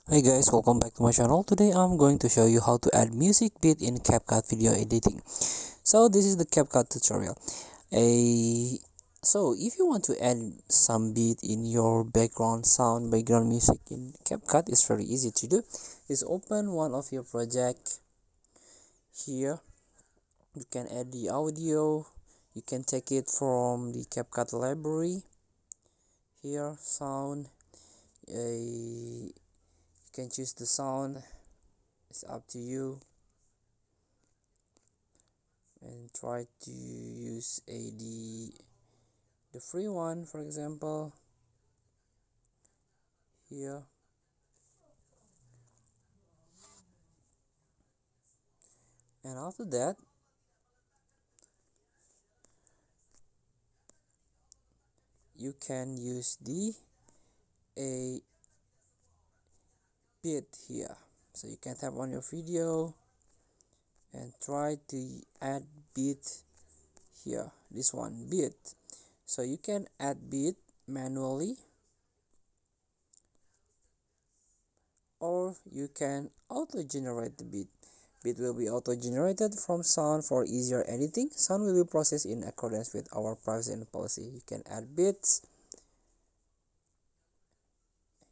Hey guys, welcome back to my channel. Today I'm going to show you how to add music beat in Capcut video editing. So this is the Capcut tutorial. A so if you want to add some beat in your background music in Capcut, it's very easy to do. Just open one of your project here. You can add the audio. You can take it from the Capcut library. Here, sound. You can choose the sound. It's up to you. And try to use the free one, for example, here. And after that, you can use the a bit here. So you can tap on your video and try to add beat here, this one, beat. So you can add beat manually, or you can auto generate the beat. Beat will be auto generated from sound. For easier editing, sound will be processed in accordance with our privacy and policy. You can add beats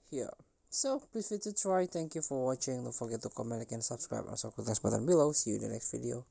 here. So please feel to try. Thank you for watching. Don't forget to comment, like, and subscribe. Also click the button below. See you in the next video.